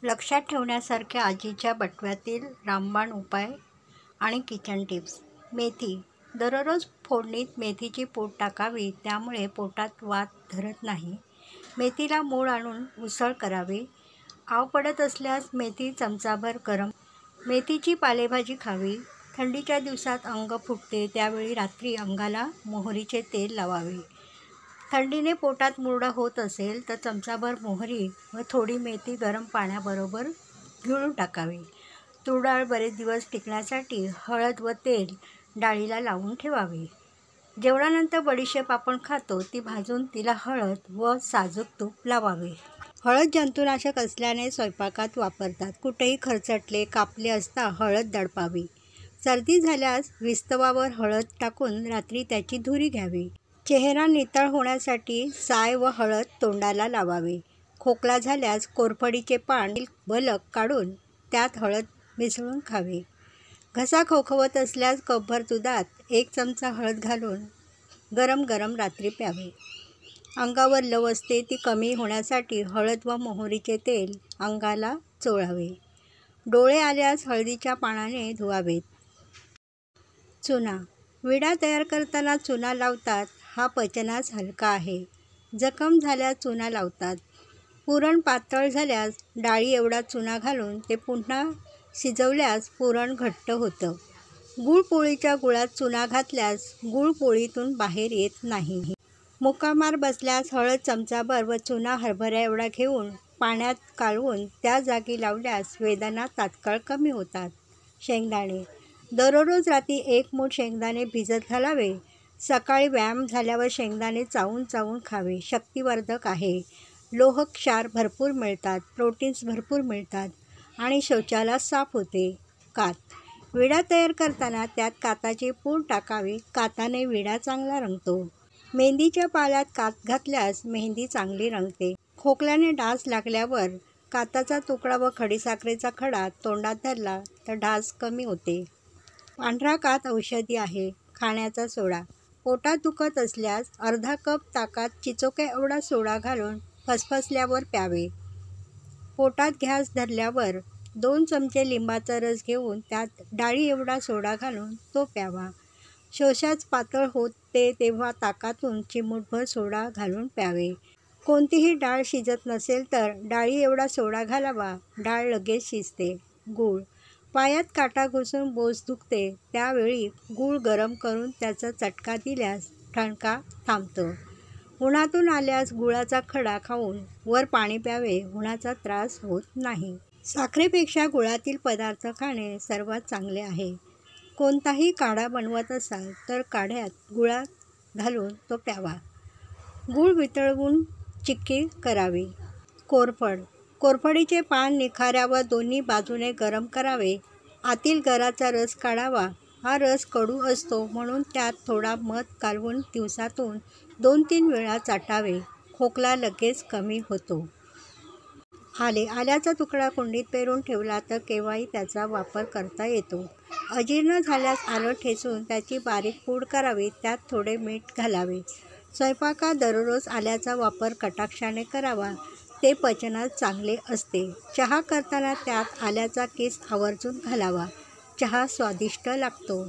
लक्षात ठेवण्यासारख्या आजीच्या बटव्यातील रामबाण उपाय आणि किचन टिप्स. मेथी. दररोज फोडणीत मेथीची पूड टाकावी, त्यामुळे पोटात वात धरत नाही. मेथीला मूळ आणून उसळ करावी. आव पडत असल्यास मेथी चमचाभर गरम. मेथीची पालेभाजी खावी. थंडीच्या दिवसात अंग फुटते, त्यावेळी रात्री अंगाला मोहरीचे तेल लावावे. थंडीने पोटात मुरडा होत असेल तर चमचाभर मोहरी व थोडी मेथी गरम पाण्याबरोबर गिळून टाकावी. तूर डाळ बरेच दिवस टिकण्यासाठी हळद व तेल डाळीला लावून ठेवावे. जेवणानंतर बडीशेप आपण खातो ती भाजून तिला हळद व साजूक तूप लावावे. हळद जंतुनाशक असल्याने स्वयंपाकात वापरतात. कुठेही खरचटले, कापले असता हळद दडपावी. सर्दी झाल्यास विस्तवावर हळद टाकून रात्री त्याची धुरी घ्यावी. चेहरा नितळ होण्यासाठी साय व हळद तोंडाला लावावे. खोकला झाल्यास कोरफडीचे पान बलक काढून त्यात हळद मिसळून खावे. घसा खवखवत असल्यास कपभर दुधात 1 चमचा हळद घालून गरम गरम रात्री प्यावे. अंगावर लव असते ती कमी होण्यासाठी हळद व मोहरीचे तेल अंगाला चोळावे. डोळे आल्यास हळदीच्या पानाने धुवावेत. चुना. विडा तयार करताना चुना लावतात. हा पचनास हलका आहे. जखम झाल्यास चुना लावतात. पुरण पातळ झाल्यास डाळी एवढा चुना घालून ते पुन्हा शिजवल्यास पुरण घट्ट होतं. गुळपोळीच्या गुळात चुना घातल्यास गुळ पोळीतून बाहेर येत नाही. मुकामार बसल्यास हळद चमचाभर व चुना हरभऱ्या एवढा घेऊन पाण्यात कालवून त्या जागी लावल्यास वेदना तात्काळ कमी होतात. शेंगदाणे. दररोज रात्री 1 मूठ शेंगदाणे भिजत घालावे. सकाळी व्यायाम झाल्यावर शेंगदाणे चावून चावून खावे. शक्तिवर्धक आहे. लोह क्षार भरपूर मिळतात. प्रोटीन्स भरपूर मिळतात आणि शौचाला साफ होते. कात. विडा तयार करताना त्यात काताची पूड टाकावी. काताने विडा चांगला रंगतो. मेहंदीच्या पाल्यात कात घातल्यास मेहंदी चांगली रंगते. खोकल्याने डास लागल्यावर काताचा तुकडा व खडीसाखरेचा खडा तोंडात धरला तर डास कमी होते. पांढरा कात औषधी आहे. खाण्याचा सोडा. पोटात दुखत असल्यास अर्धा कप ताकात चिचोक्या एवढा सोडा घालून फसफसल्यावर प्यावे. पोटात गॅस धरल्यावर 2 चमचे लिंबाचा रस घेऊन त्यात डाळी एवढा सोडा घालून तो प्यावा. शौचास पातळ होते तेव्हा ताकातून चिमूटभर सोडा घालून प्यावे. कोणतीही डाळ शिजत नसेल तर डाळी एवढा सोडा घालावा. डाळ लगेच शिजते. गूळ. पायात काटा घुसून बोच दुखते, त्यावेळी गूळ गरम करून त्याचा चटका दिल्यास ठणका थांबतो. उन्हातून आल्यास गुळाचा खडा खाऊन वर पाणी प्यावे. उन्हाचा त्रास होत नाही. साखरेपेक्षा गुळातील पदार्थ खाणे सर्वात चांगले आहे. कोणताही काढा बनवत असाल तर काढ्यात गुळात घालून तो प्यावा. गूळ वितळवून चिक्की करावी. कोरफड. कोरफडीचे पान निखाऱ्यावर दोन्ही बाजूने गरम करावे. आतील गराचा रस काढावा. हा रस कडू असतो म्हणून त्यात थोडा मध कालवून दिवसातून 2-3 वेळा चाटावे. खोकला लगेच कमी होतो. आले. आल्याचा तुकडा कुंडीत पेरून ठेवला तर केव्हाही त्याचा वापर करता येतो. अजीर्ण झाल्यास आलं ठेचून त्याची बारीक पूड करावी. त्यात थोडे मीठ घालावे. स्वयंपाकात दररोज आल्याचा वापर कटाक्षाने करावा. ते पचनास चांगले असते. चहा करताना त्यात आल्याचा किस आवर्जून घालावा. चहा स्वादिष्ट लागतो.